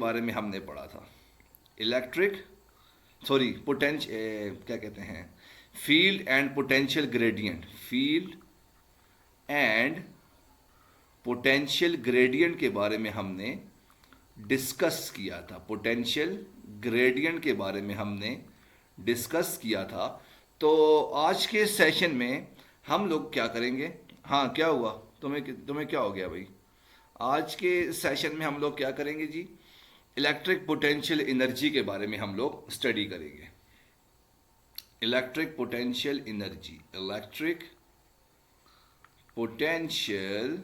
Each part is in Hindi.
बारे में हमने पढ़ा था। इलेक्ट्रिक, सॉरी, क्या कहते हैं, field and potential gradient, field and potential gradient के बारे में हमने डिस्कस किया था। पोटेंशियल ग्रेडियंट के बारे में हमने डिस्कस किया था। तो आज के सेशन में हम लोग क्या करेंगे, हाँ क्या हुआ, तुम्हें तुम्हें क्या हो गया भाई? आज के सेशन में हम लोग क्या करेंगे जी, इलेक्ट्रिक पोटेंशियल एनर्जी के बारे में हम लोग स्टडी करेंगे। Electric potential energy, electric potential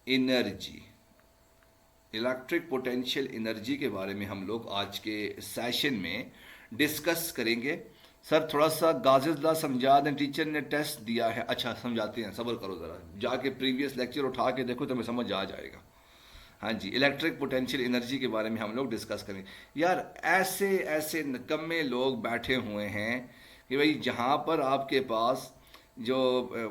energy, electric potential energy के बारे में हम लोग आज के सेशन में डिस्कस करेंगे। सर थोड़ा सा गाजिल्ला समझा दें, टीचर ने टेस्ट दिया है। अच्छा समझाते हैं, सब्र करो ज़रा, जाके प्रीवियस लेक्चर उठा के देखो तो हमें समझ आ जाएगा। हाँ जी, इलेक्ट्रिक पोटेंशियल एनर्जी के बारे में हम लोग डिस्कस करेंगे। यार ऐसे ऐसे निकम्मे लोग बैठे हुए हैं कि भाई जहाँ पर आपके पास जो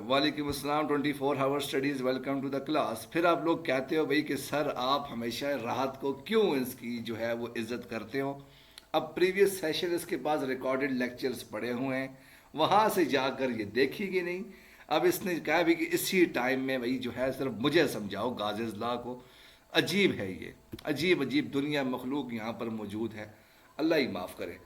वालेकुम अस्सलाम 24 hour studies welcome to the class, फिर आप लोग कहते हो भाई कि सर आप हमेशा राहत को क्यों इसकी जो है वो इज़्ज़त करते हो। अब प्रीवियस सेशन इसके पास रिकॉर्डेड लेक्चर्स पड़े हुए हैं, वहाँ से जाकर ये देखेगी नहीं। अब इसने कहा भी कि इसी टाइम में भाई जो है सिर्फ मुझे समझाओ गाजिज़ला को। अजीब है ये, अजीब अजीब दुनिया मखलूक यहाँ पर मौजूद है, अल्लाह ही माफ़ करे।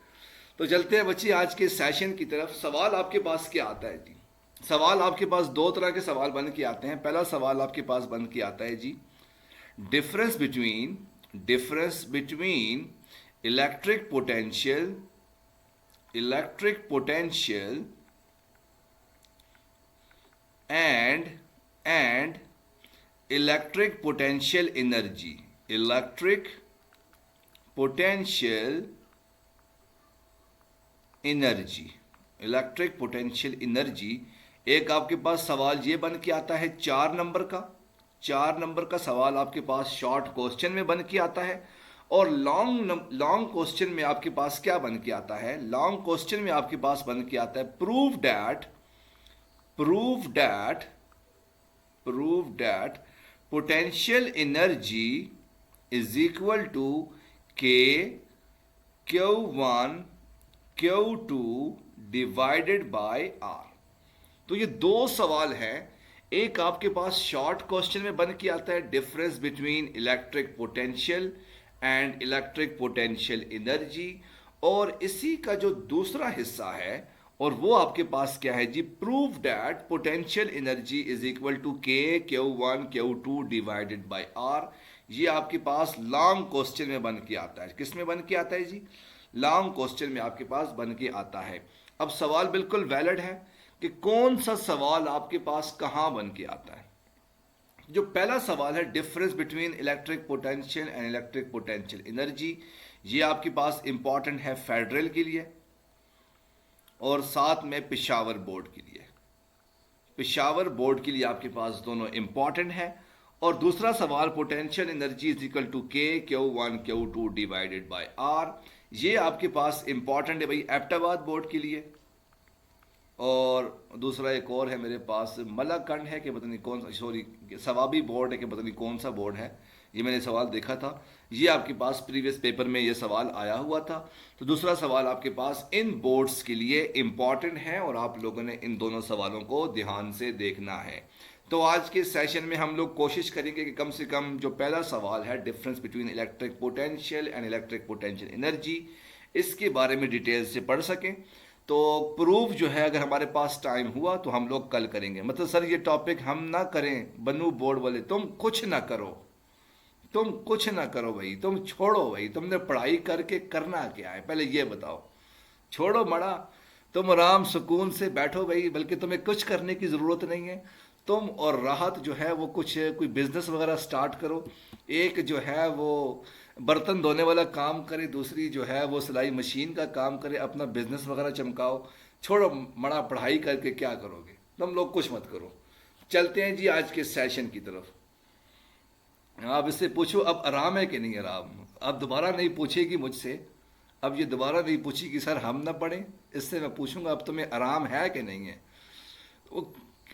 तो चलते हैं बच्चे आज के सेशन की तरफ। सवाल आपके पास क्या आता है जी? सवाल आपके पास दो तरह के सवाल बन के आते हैं। पहला सवाल आपके पास बन के आता है जी, difference between electric potential and electric potential energy, electric potential energy, electric potential energy. एक आपके पास सवाल ये बन के आता है 4 नंबर का सवाल आपके पास शॉर्ट क्वेश्चन में बन के आता है। और लॉन्ग क्वेश्चन में आपके पास क्या बन के आता है? लॉन्ग क्वेश्चन में आपके पास बन के आता है prove that potential energy is equal to के Q1 Q2 divided by R। तो ये दो सवाल हैं। एक आपके पास शॉर्ट क्वेश्चन में बन के आता है difference between electric potential and electric potential energy, और इसी का जो दूसरा हिस्सा है और वो आपके पास क्या है जी, prove that potential energy is equal to के Q1 Q2 divided by R। ये आपके पास लॉन्ग क्वेश्चन में बन के आता है। किस में बन के आता है जी? लॉन्ग क्वेश्चन में आपके पास बन के आता है। अब सवाल बिल्कुल वैलिड है कि कौन सा सवाल आपके पास कहां बन के आता है। जो पहला सवाल है difference between electric potential and electric potential energy, ये आपके पास इंपॉर्टेंट है फेडरल के लिए और साथ में पेशावर बोर्ड के लिए। पेशावर बोर्ड के लिए आपके पास दोनों इंपॉर्टेंट है। और दूसरा सवाल potential energy is equal to के Q1 Q2 divided by R, ये आपके पास इंपॉर्टेंट है भाई एबटाबाद बोर्ड के लिए। और दूसरा एक और है मेरे पास मलाकंड है कि पता नहीं कौन सा, सॉरी सवाबी बोर्ड है कि पता नहीं कौन सा बोर्ड है, ये मैंने सवाल देखा था। ये आपके पास प्रीवियस पेपर में ये सवाल आया हुआ था। तो दूसरा सवाल आपके पास इन बोर्ड्स के लिए इंपॉर्टेंट है और आप लोगों ने इन दोनों सवालों को ध्यान से देखना है। तो आज के सेशन में हम लोग कोशिश करेंगे कि कम से कम जो पहला सवाल है difference between electric potential and electric potential energy, इसके बारे में डिटेल से पढ़ सकें। तो प्रूफ जो है अगर हमारे पास टाइम हुआ तो हम लोग कल करेंगे। मतलब सर ये टॉपिक हम ना करें, बनू बोर्ड वाले तुम कुछ ना करो, तुम कुछ ना करो भाई, तुम छोड़ो भाई, तुमने पढ़ाई करके करना क्या है पहले ये बताओ। छोड़ो मड़ा, तुम आराम सुकून से बैठो भाई, बल्कि तुम्हें कुछ करने की ज़रूरत नहीं है। तुम और राहत जो है वो कुछ कोई बिजनेस वगैरह स्टार्ट करो। एक जो है वो बर्तन धोने वाला काम करे, दूसरी जो है वो सिलाई मशीन का काम करे, अपना बिजनेस वगैरह चमकाओ। छोड़ो मड़ा, पढ़ाई करके क्या करोगे, तुम लोग कुछ मत करो। चलते हैं जी आज के सेशन की तरफ। आप इससे पूछो अब आराम है कि नहीं आराम। अब दोबारा नहीं पूछेगी मुझसे, अब ये दोबारा नहीं पूछेगी सर हम ना पढ़ें। इससे मैं पूछूंगा अब तुम्हें आराम है कि नहीं है।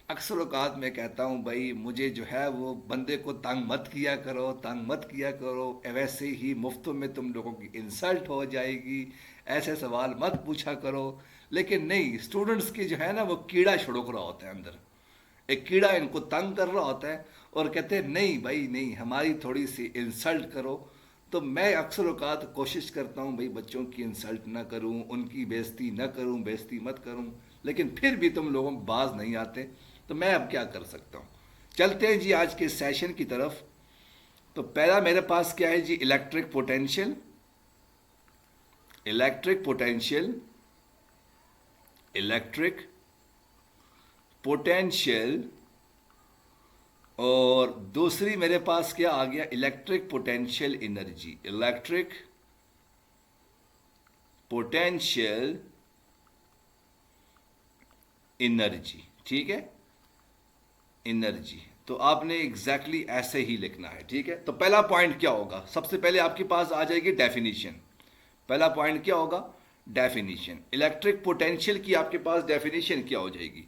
अक्सर औकात मैं कहता हूँ भाई मुझे जो है वो बंदे को तंग मत किया करो, तंग मत किया करो, वैसे ही मुफ्तों में तुम लोगों की इंसल्ट हो जाएगी, ऐसे सवाल मत पूछा करो। लेकिन नहीं, स्टूडेंट्स की जो है ना वो कीड़ा छुड़क रहा होता है अंदर, एक कीड़ा इनको तंग कर रहा होता है और कहते हैं नहीं भाई नहीं, हमारी थोड़ी सी इंसल्ट करो। तो मैं अक्सर औकात कोशिश करता हूँ भाई बच्चों की इंसल्ट ना करूँ, उनकी बेइज्जती ना करूँ, बेइज्जती मत करूँ। लेकिन फिर भी तुम लोगों को बाज नहीं आते, तो मैं अब क्या कर सकता हूँ। चलते हैं जी आज के सेशन की तरफ। तो पहला मेरे पास क्या है जी, electric potential. Electric potential, electric potential. और दूसरी मेरे पास क्या आ गया, electric potential energy. Electric potential energy, ठीक है, एनर्जी। तो आपने एग्जैक्टली ऐसे ही लिखना है, ठीक है। तो पहला पॉइंट क्या होगा, सबसे पहले आपके पास आ जाएगी डेफिनेशन। पहला पॉइंट क्या होगा, डेफिनेशन। इलेक्ट्रिक पोटेंशियल की आपके पास डेफिनेशन क्या हो जाएगी,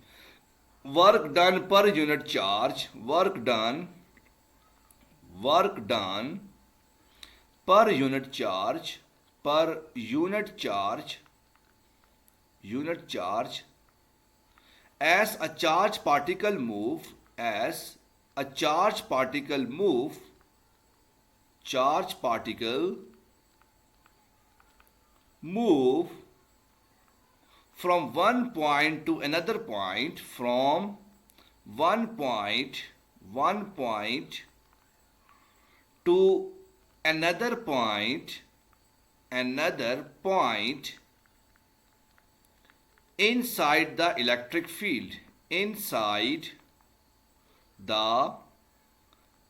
work done per unit charge, work done per unit charge, पर unit charge, unit charge as a charge particle move, as a charge particle move, charge particle move from one point to another point, from one point to another point, inside the electric field, inside the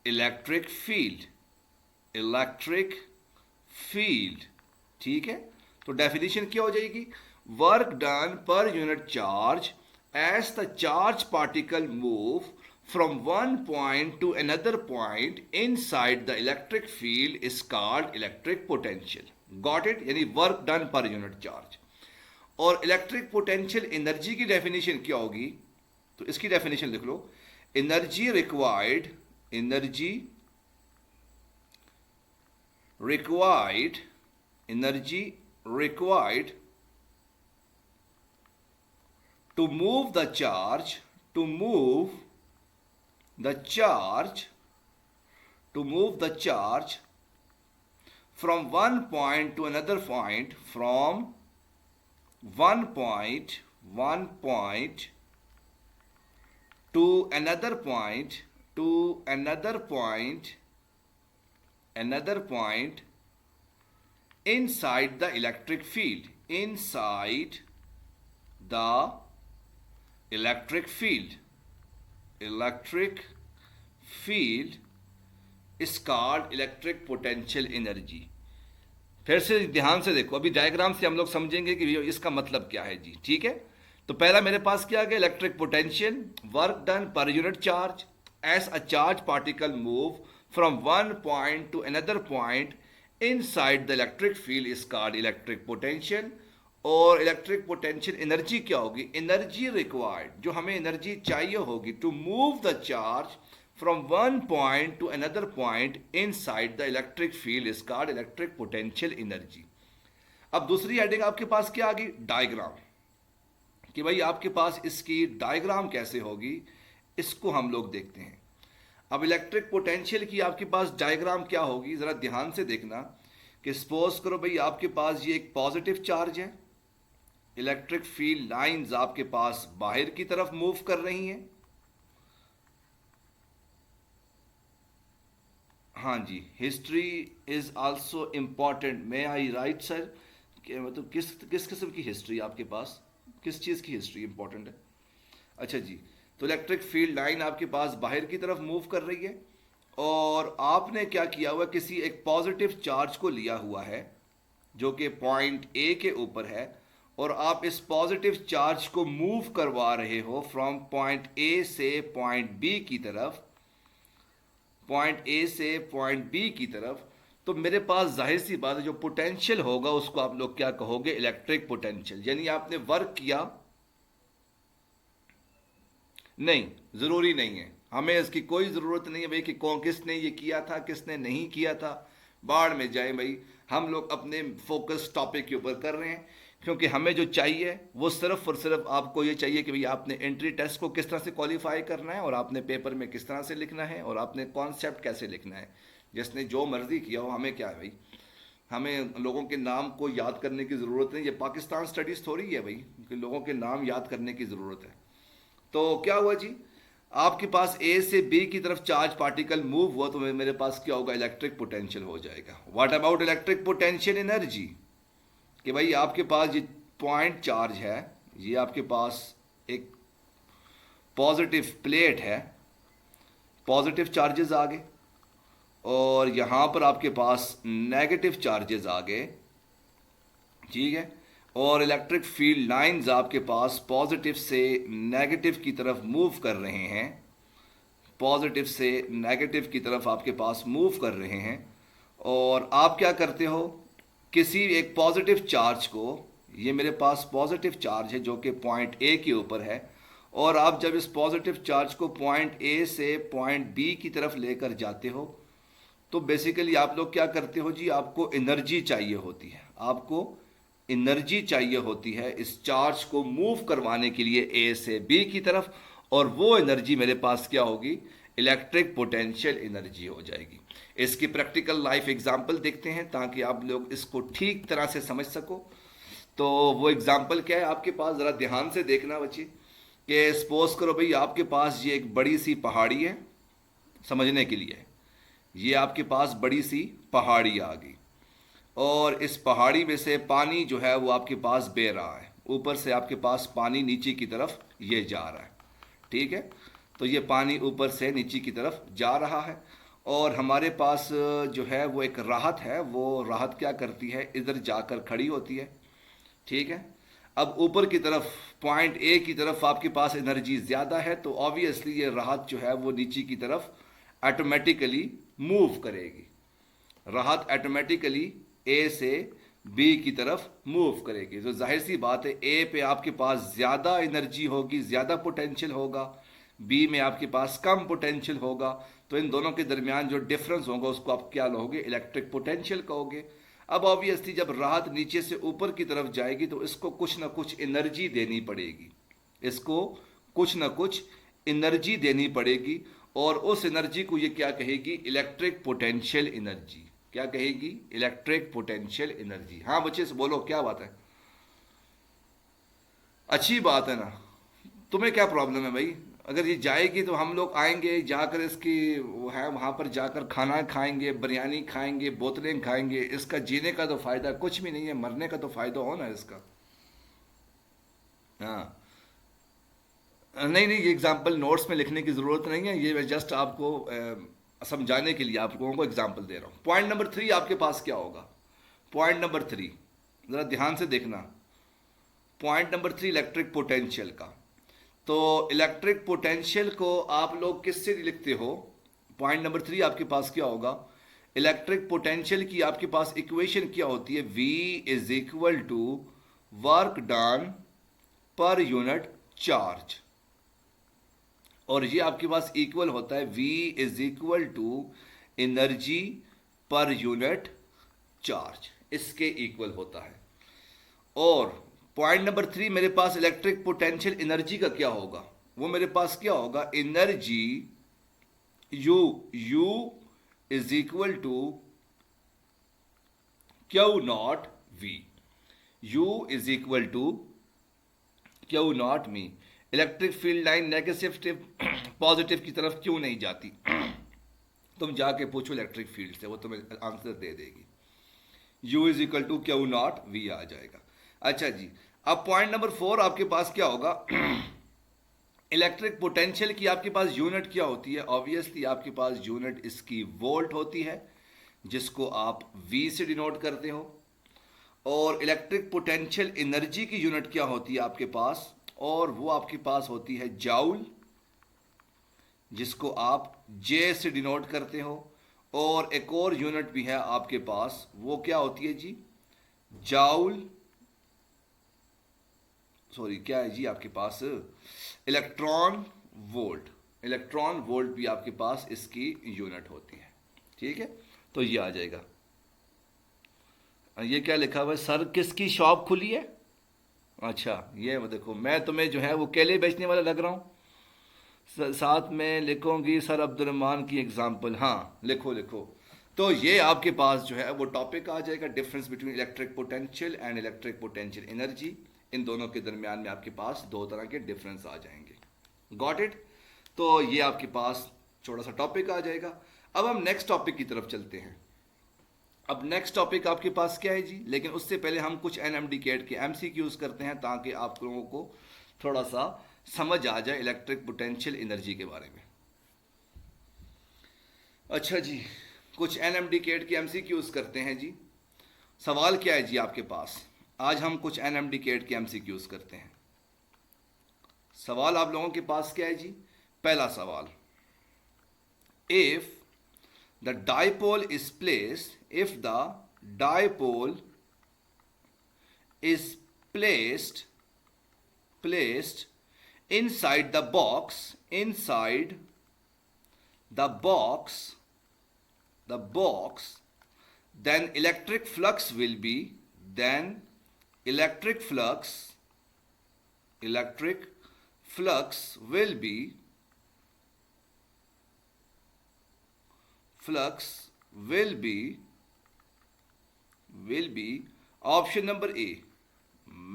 electric field, electric field, ठीक है। तो डेफिनेशन क्या हो जाएगी, work done per unit charge as the charge particle move from one point to another point inside the electric field is called electric potential. Got it, यानी work done per unit charge. और इलेक्ट्रिक पोटेंशियल एनर्जी की डेफिनेशन क्या होगी, तो इसकी डेफिनेशन लिख लो, energy required, energy required, energy required to move the charge, to move the charge, to move the charge from one point to another point, from one point to another point, to another point inside the electric field, inside the electric field, electric field is called electric potential energy। फिर से ध्यान से देखो, अभी डायग्राम से हम लोग समझेंगे कि इसका मतलब क्या है जी, ठीक है। तो पहला मेरे पास क्या आ गया, electric potential, work done per unit charge as a charge particle move from one point to another point inside the electric field is called electric potential. और इलेक्ट्रिक पोटेंशियल एनर्जी क्या होगी, एनर्जी रिक्वायर्ड, जो हमें एनर्जी चाहिए होगी to move the charge from one point to another point inside the electric field is called electric potential energy। अब दूसरी हेडिंग आपके पास क्या आ गई, डायग्राम, कि भाई आपके पास इसकी डायग्राम कैसे होगी, इसको हम लोग देखते हैं। अब इलेक्ट्रिक पोटेंशियल की आपके पास डायग्राम क्या होगी, जरा ध्यान से देखना कि सपोज करो भाई आपके पास ये एक पॉजिटिव चार्ज है, इलेक्ट्रिक फील्ड लाइंस आपके पास बाहर की तरफ मूव कर रही हैं। हाँ जी, history is also important, may I write sir, कि मतलब किस किस किस्म की हिस्ट्री आपके पास, किस चीज़ की हिस्ट्री इंपॉर्टेंट है। अच्छा जी, तो इलेक्ट्रिक फील्ड लाइन आपके पास बाहर की तरफ मूव कर रही है और आपने क्या किया हुआ, किसी एक पॉजिटिव चार्ज को लिया हुआ है जो कि पॉइंट ए के ऊपर है, और आप इस पॉजिटिव चार्ज को मूव करवा रहे हो फ्रॉम पॉइंट ए से पॉइंट बी की तरफ, पॉइंट ए से पॉइंट बी की तरफ। तो मेरे पास जाहिर सी बात है जो पोटेंशियल होगा उसको आप लोग क्या कहोगे, इलेक्ट्रिक पोटेंशियल। यानी आपने वर्क किया, नहीं, ज़रूरी नहीं है, हमें इसकी कोई ज़रूरत नहीं है भाई कि कौन किसने ये किया था किसने नहीं किया था। बाढ़ में जाए भाई, हम लोग अपने फोकस टॉपिक के ऊपर कर रहे हैं, क्योंकि हमें जो चाहिए वो सिर्फ और सिर्फ आपको ये चाहिए कि भाई आपने एंट्री टेस्ट को किस तरह से क्वालिफाई करना है और आपने पेपर में किस तरह से लिखना है और आपने कॉन्सेप्ट कैसे लिखना है। जिसने जो मर्जी किया हो, हमें क्या है भाई, हमें लोगों के नाम को याद करने की ज़रूरत नहीं। ये पाकिस्तान स्टडीज़ थोड़ी है भाई कि लोगों के नाम याद करने की ज़रूरत है। तो क्या हुआ जी, आपके पास ए से बी की तरफ चार्ज पार्टिकल मूव हुआ तो मेरे पास क्या होगा, इलेक्ट्रिक पोटेंशियल हो जाएगा। What about electric potential energy, कि भाई आपके पास ये पॉइंट चार्ज है, ये आपके पास एक पॉजिटिव प्लेट है, पॉजिटिव चार्जेस आ गए, और यहाँ पर आपके पास नेगेटिव चार्जेस आ गए, ठीक है। और इलेक्ट्रिक फील्ड लाइंस आपके पास पॉजिटिव से नेगेटिव की तरफ मूव कर रहे हैं, पॉजिटिव से नेगेटिव की तरफ आपके पास मूव कर रहे हैं। और आप क्या करते हो, किसी एक पॉजिटिव चार्ज को, ये मेरे पास पॉजिटिव चार्ज है जो कि पॉइंट ए के ऊपर है, और आप जब इस पॉजिटिव चार्ज को पॉइंट ए से पॉइंट बी की तरफ लेकर जाते हो तो बेसिकली आप लोग क्या करते हो जी, आपको एनर्जी चाहिए होती है, आपको एनर्जी चाहिए होती है इस चार्ज को मूव करवाने के लिए ए से बी की तरफ, और वो एनर्जी मेरे पास क्या होगी, इलेक्ट्रिक पोटेंशियल एनर्जी हो जाएगी। इसकी प्रैक्टिकल लाइफ एग्जांपल देखते हैं ताकि आप लोग इसको ठीक तरह से समझ सको। तो वो एग्जांपल क्या है आपके पास, ज़रा ध्यान से देखना बच्चे, कि सपोज करो भाई आपके पास ये एक बड़ी सी पहाड़ी है, समझने के लिए ये आपके पास बड़ी सी पहाड़ी आ गई, और इस पहाड़ी में से पानी जो है वो आपके पास बह रहा है, ऊपर से आपके पास पानी नीचे की तरफ ये जा रहा है, ठीक है। तो ये पानी ऊपर से नीचे की तरफ जा रहा है, और हमारे पास जो है वो एक राहत है, वो राहत क्या करती है, इधर जाकर खड़ी होती है, ठीक है। अब ऊपर की तरफ पॉइंट ए की तरफ आपके पास एनर्जी ज़्यादा है, तो ऑब्वियसली ये राहत जो है वो नीचे की तरफ ऑटोमेटिकली मूव करेगी, राहत ऑटोमेटिकली ए से बी की तरफ मूव करेगी। तो जाहिर सी बात है ए पे आपके पास ज़्यादा एनर्जी होगी, ज़्यादा पोटेंशियल होगा, बी में आपके पास कम पोटेंशियल होगा, तो इन दोनों के दरमियान जो डिफरेंस होगा उसको आप क्या कहोगे, इलेक्ट्रिक पोटेंशियल कहोगे। अब ऑब्वियसली जब राहत नीचे से ऊपर की तरफ जाएगी तो इसको कुछ ना कुछ एनर्जी देनी पड़ेगी, इसको कुछ ना कुछ एनर्जी देनी पड़ेगी, और उस एनर्जी को ये क्या कहेगी, इलेक्ट्रिक पोटेंशियल एनर्जी। क्या कहेगी, इलेक्ट्रिक पोटेंशियल एनर्जी। हाँ बच्चे से बोलो, क्या बात है, अच्छी बात है ना। तुम्हें क्या प्रॉब्लम है भाई, अगर ये जाएगी तो हम लोग आएंगे, जाकर इसकी वो है वहाँ पर जाकर खाना खाएंगे, बिरयानी खाएंगे, बोतलें खाएंगे, इसका जीने का तो फ़ायदा कुछ भी नहीं है, मरने का तो फ़ायदा हो ना इसका। हाँ, नहीं नहीं, ये एग्जाम्पल नोट्स में लिखने की ज़रूरत नहीं है, ये मैं जस्ट आपको समझाने के लिए आप लोगों को एग्जाम्पल दे रहा हूँ। पॉइंट नंबर 3 आपके पास क्या होगा, पॉइंट नंबर 3 ज़रा ध्यान से देखना, पॉइंट नंबर 3 इलेक्ट्रिक पोटेंशियल का। तो इलेक्ट्रिक पोटेंशियल को आप लोग किससे लिखते हो, पॉइंट नंबर 3 आपके पास क्या होगा, इलेक्ट्रिक पोटेंशियल की आपके पास इक्वेशन क्या होती है, V is equal to work done per unit charge, और ये आपके पास इक्वल होता है V is equal to energy per unit charge, इसके इक्वल होता है। और पॉइंट नंबर 3 मेरे पास इलेक्ट्रिक पोटेंशियल एनर्जी का क्या होगा, वो मेरे पास क्या होगा, energy U is equal to q naught V, U is equal to q naught me. Electric field line negative positive की तरफ क्यों नहीं जाती, तुम जाके पूछो इलेक्ट्रिक फील्ड से, वो तुम्हें आंसर दे देगी। U is equal to q naught V आ जाएगा। अच्छा जी, अब पॉइंट नंबर 4 आपके पास क्या होगा, इलेक्ट्रिक पोटेंशियल की आपके पास यूनिट क्या होती है, ऑब्वियसली आपके पास यूनिट इसकी वोल्ट होती है, जिसको आप V से डिनोट करते हो। और इलेक्ट्रिक पोटेंशियल एनर्जी की यूनिट क्या होती है आपके पास, और वो आपके पास होती है जाउल, जिसको आप J से डिनोट करते हो। और एक और यूनिट भी है आपके पास, वो क्या होती है जी, जाउल, सॉरी क्या है जी आपके पास, इलेक्ट्रॉन वोल्ट। इलेक्ट्रॉन वोल्ट भी आपके पास इसकी यूनिट होती है, ठीक है। तो ये आ जाएगा। ये क्या लिखा हुआ है, सर किसकी शॉप खुली है? अच्छा, ये वो देखो, मैं तुम्हें जो है वो केले बेचने वाला लग रहा हूँ। साथ में लिखूंगी सर अब्दुलरहमान की एग्जाम्पल, हाँ लिखो लिखो। तो ये आपके पास जो है वो टॉपिक आ जाएगा, difference between electric potential and electric potential energy. इन दोनों के दरमियान में आपके पास दो तरह के डिफरेंस आ जाएंगे। Got it? तो ये आपके पास छोटा सा टॉपिक आ जाएगा। अब हम नेक्स्ट टॉपिक की तरफ चलते हैं। अब नेक्स्ट टॉपिक आपके पास क्या है जी, लेकिन उससे पहले हम कुछ एनएमडी कैट के एमसीक्यूज करते हैं ताकि आप लोगों को थोड़ा सा समझ आ जाए इलेक्ट्रिक पोटेंशियल एनर्जी के बारे में। अच्छा जी, कुछ एनएमडी कैट के एमसीक्यूज करते हैं जी। सवाल क्या है जी आपके पास? आज हम कुछ एनएमडी कैट के एमसीक्यूज करते हैं। सवाल आप लोगों के पास क्या है जी? पहला सवाल, if the dipole is placed, if the dipole is placed inside the box, then electric flux will be, flux will be option number A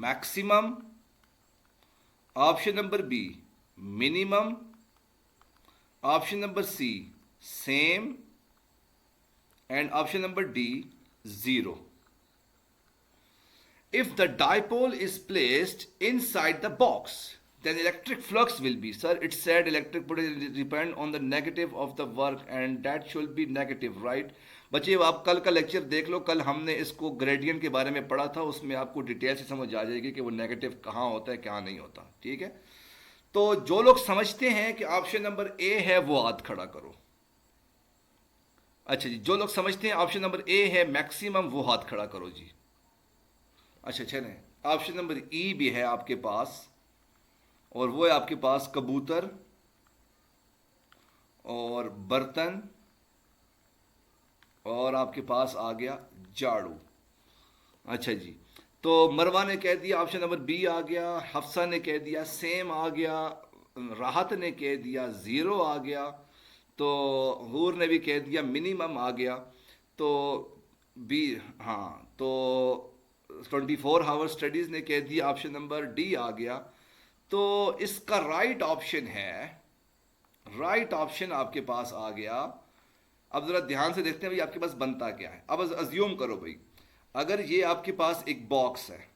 maximum, option number B minimum, option number C same, and option number D 0. If the dipole is placed inside the box, then electric flux will be, sir, it said electric potential depend on the negative of the work and that should be negative, right? बच्चे आप कल का लेक्चर देख लो, कल हमने इसको ग्रेडियंट के बारे में पढ़ा था, उसमें आपको डिटेल से समझ आ जाएगी कि वो नेगेटिव कहाँ होता है क्या नहीं होता, ठीक है। तो जो लोग समझते हैं कि ऑप्शन नंबर ए है वो हाथ खड़ा करो। अच्छा जी, जो लोग समझते हैं ऑप्शन नंबर ए है मैक्सिमम वो हाथ खड़ा करो जी। अच्छा चलें, ऑप्शन नंबर ई भी है आपके पास, और वो है आपके पास कबूतर और बर्तन, और आपके पास आ गया झाड़ू। अच्छा जी, तो मरवा ने कह दिया ऑप्शन नंबर बी आ गया, हफ्सा ने कह दिया सेम आ गया, राहत ने कह दिया 0 आ गया, तो हूर ने भी कह दिया मिनिमम आ गया, तो बी, हाँ, तो 24 आवर स्टडीज़ ने कह दिया ऑप्शन नंबर डी आ गया। तो इसका राइट ऑप्शन है, राइट ऑप्शन आपके पास आ गया। अब ज़रा ध्यान से देखते हैं भाई आपके पास बनता क्या है। अब अज्यूम करो भाई, अगर ये आपके पास एक बॉक्स है,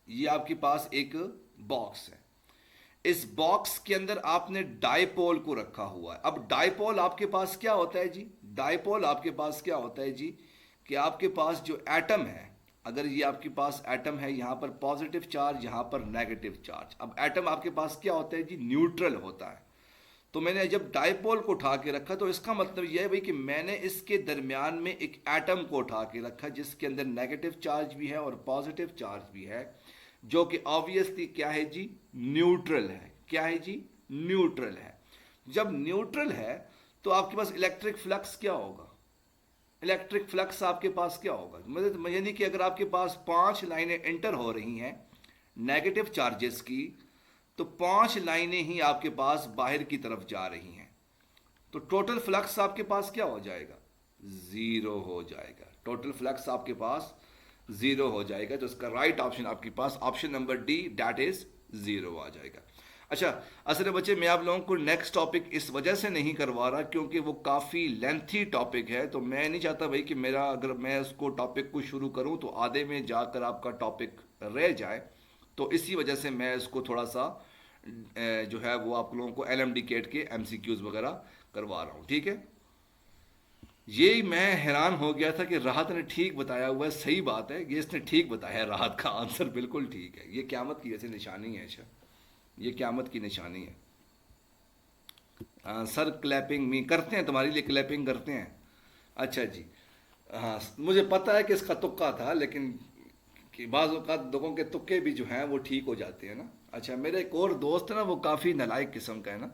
ये आपके पास एक बॉक्स है, इस बॉक्स के अंदर आपने डायपोल को रखा हुआ है। अब डायपोल आपके पास क्या होता है जी? डायपोल आपके पास क्या होता है जी कि आपके पास जो एटम है, अगर ये आपके पास एटम है, यहाँ पर पॉजिटिव चार्ज, यहाँ पर नेगेटिव चार्ज। अब एटम आपके पास क्या होता है जी? न्यूट्रल होता है। तो मैंने जब डायपोल को उठा के रखा तो इसका मतलब यह है भाई कि मैंने इसके दरमियान में एक एटम को उठा के रखा जिसके अंदर नेगेटिव चार्ज भी है और पॉजिटिव चार्ज भी है, जो कि ऑब्वियसली क्या है जी? न्यूट्रल है। क्या है जी? न्यूट्रल है। जब न्यूट्रल है तो आपके पास इलेक्ट्रिक फ्लक्स क्या होगा? इलेक्ट्रिक फ्लक्स आपके पास क्या होगा? मतलब यानी कि अगर आपके पास 5 लाइनें एंटर हो रही हैं नेगेटिव चार्जेस की, तो 5 लाइनें ही आपके पास बाहर की तरफ जा रही हैं, तो टोटल फ्लक्स आपके पास क्या हो जाएगा? 0 हो जाएगा। टोटल फ्लक्स आपके पास 0 हो जाएगा। तो इसका राइट ऑप्शन आपके पास option number D, that is 0 आ जाएगा। अच्छा, असल बच्चे मैं आप लोगों को नेक्स्ट टॉपिक इस वजह से नहीं करवा रहा क्योंकि वो काफ़ी लेंथी टॉपिक है, तो मैं नहीं चाहता भाई कि मेरा, अगर मैं उसको टॉपिक को शुरू करूं तो आधे में जाकर आपका टॉपिक रह जाए, तो इसी वजह से मैं इसको थोड़ा सा जो है वो आप लोगों को एलएमडी कैट के एमसीक्यूज वगैरह करवा रहा हूँ, ठीक है। ये मैं हैरान हो गया था कि राहत ने ठीक बताया हुआ है, सही बात है, ये इसने ठीक बताया है, राहत का आंसर बिल्कुल ठीक है। ये क़यामत की वैसे निशानी है। अच्छा, ये क़यामत की निशानी है। सर क्लैपिंग मी करते हैं, तुम्हारे लिए क्लैपिंग करते हैं। अच्छा जी, हाँ मुझे पता है कि इसका तुक्का था, लेकिन कि बाज़ औक़ात लोगों के तुक्के भी जो हैं वो ठीक हो जाते हैं ना। अच्छा, मेरा एक और दोस्त है ना, वो काफ़ी नालायक किस्म का है ना।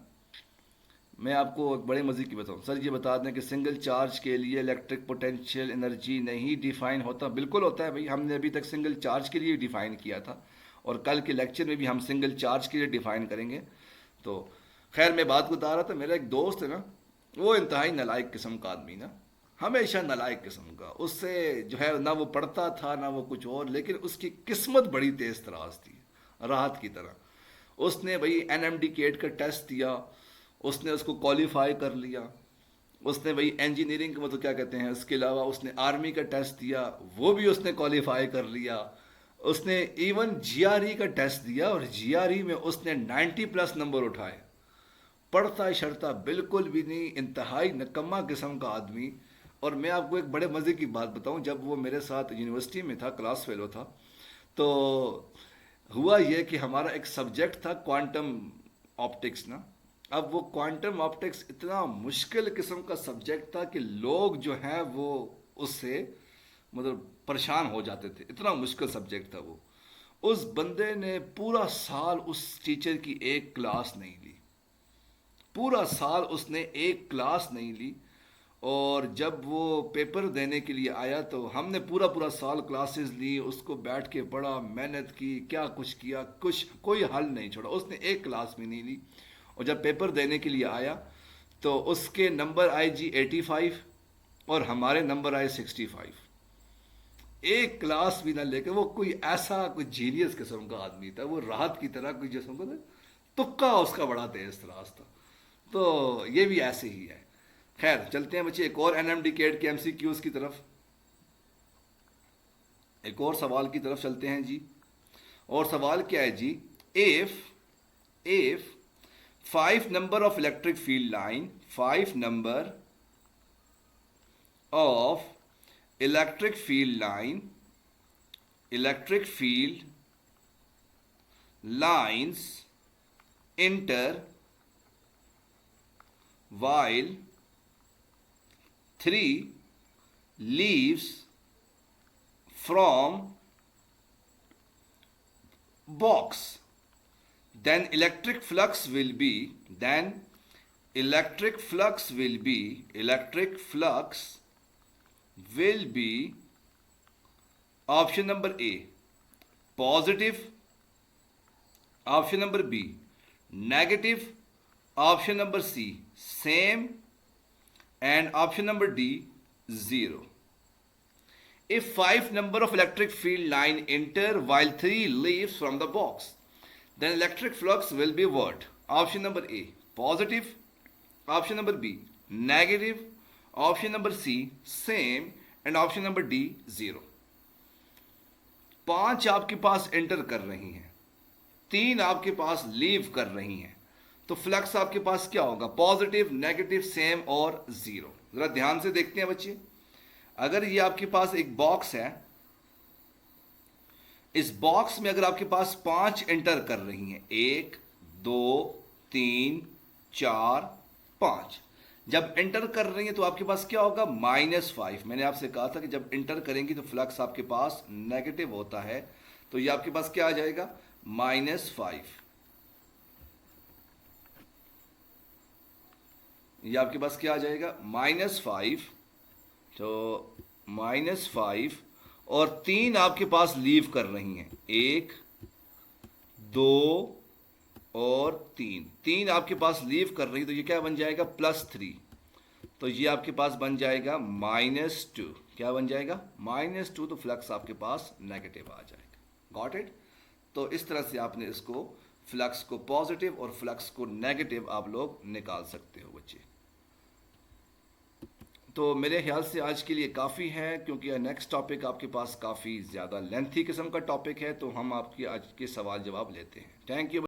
मैं आपको एक बड़े मज़े की बताऊँ, सर ये बता दें कि सिंगल चार्ज के लिए इलेक्ट्रिक पोटेंशियल एनर्जी नहीं डिफ़ाइन होता। बिल्कुल होता है भाई, हमने अभी तक सिंगल चार्ज के लिए डिफ़ाइन किया था, और कल के लेक्चर में भी हम सिंगल चार्ज के लिए डिफ़ाइन करेंगे। तो खैर, मैं बात बता रहा था, मेरा एक दोस्त है ना, वो इंतहाई नालायक किस्म का आदमी ना, हमेशा नालायक किस्म का। उससे जो है ना वो पढ़ता था ना वो कुछ और, लेकिन उसकी किस्मत बड़ी तेज़ तराज थी, राहत की तरह। उसने भाई एनएमडी केट का टेस्ट दिया, उसने उसको क्वालिफाई कर लिया। उसने भाई इंजीनियरिंग का, मतलब क्या कहते हैं, उसके अलावा उसने आर्मी का टेस्ट दिया, वो भी उसने क्वालिफाई कर लिया। उसने इवन जीआरई का टेस्ट दिया, और जीआरई में उसने 90 प्लस नंबर उठाए। पढ़ता शरता बिल्कुल भी नहीं, इंतहाई नकम्मा किस्म का आदमी। और मैं आपको एक बड़े मज़े की बात बताऊं, जब वो मेरे साथ यूनिवर्सिटी में था, क्लास फेलो था, तो हुआ ये कि हमारा एक सब्जेक्ट था क्वांटम ऑप्टिक्स ना। अब वो क्वांटम ऑप्टिक्स इतना मुश्किल किस्म का सब्जेक्ट था कि लोग जो हैं वो उससे मतलब परेशान हो जाते थे, इतना मुश्किल सब्जेक्ट था वो। उस बंदे ने पूरा साल उस टीचर की एक क्लास नहीं ली, पूरा साल उसने एक क्लास नहीं ली। और जब वो पेपर देने के लिए आया तो हमने पूरा पूरा साल क्लासेस ली, उसको बैठ के पढ़ा, मेहनत की, क्या कुछ किया, कुछ कोई हल नहीं छोड़ा, उसने एक क्लास भी नहीं ली। और जब पेपर देने के लिए आया तो उसके नंबर आए जी 85, और हमारे नंबर आए 65। एक क्लास भी ना लेकर, वो कोई ऐसा कोई जीनियस किस्म का आदमी था, वो राहत की तरह कोई जिसम को तुक्का उसका बड़ा तेज तराज था। तो ये भी ऐसे ही है। खैर चलते हैं बच्चे एक और एनएमडी केट के एमसीक्यूज की तरफ, एक और सवाल की तरफ चलते हैं जी। और सवाल क्या है जी, if 5 number of electric field line, 5 number of electric field line, electric field lines enter while 3 leaves from box, then electric flux will be option number A positive, option number B negative, option number C same, and option number D 0. If 5 number of electric field line enter while 3 leaves from the box, then electric flux will be what? Option number A positive, option number B negative, option number C same, and option number D 0. 5 आपके पास एंटर कर रही हैं, 3 आपके पास लीव कर रही हैं, तो फ्लक्स आपके पास क्या होगा? पॉजिटिव, नेगेटिव, सेम और 0। जरा ध्यान से देखते हैं बच्चे, अगर ये आपके पास एक बॉक्स है, इस बॉक्स में अगर आपके पास 5 एंटर कर रही हैं, 1 2 3 4 5, जब एंटर कर रही हैं तो आपके पास क्या होगा? -5। मैंने आपसे कहा था कि जब एंटर करेंगी तो फ्लक्स आपके पास नेगेटिव होता है, तो ये आपके पास क्या आ जाएगा? -5। ये आपके पास क्या आ जाएगा? -5। तो -5, और 3 आपके पास लीव कर रही हैं, 1 2 और 3 आपके पास लीव कर रही, तो ये क्या बन जाएगा? +3। तो ये आपके पास बन जाएगा -2। क्या बन जाएगा? -2। तो फ्लक्स आपके पास नेगेटिव आ जाएगा। Got it? तो इस तरह से आपने इसको, फ्लक्स को पॉजिटिव और फ्लक्स को नेगेटिव आप लोग निकाल सकते हो बच्चे। तो मेरे ख्याल से आज के लिए काफ़ी है, क्योंकि नेक्स्ट टॉपिक आपके पास काफ़ी ज़्यादा लेंथी किस्म का टॉपिक है, तो हम आपके आज के सवाल जवाब लेते हैं। Thank you.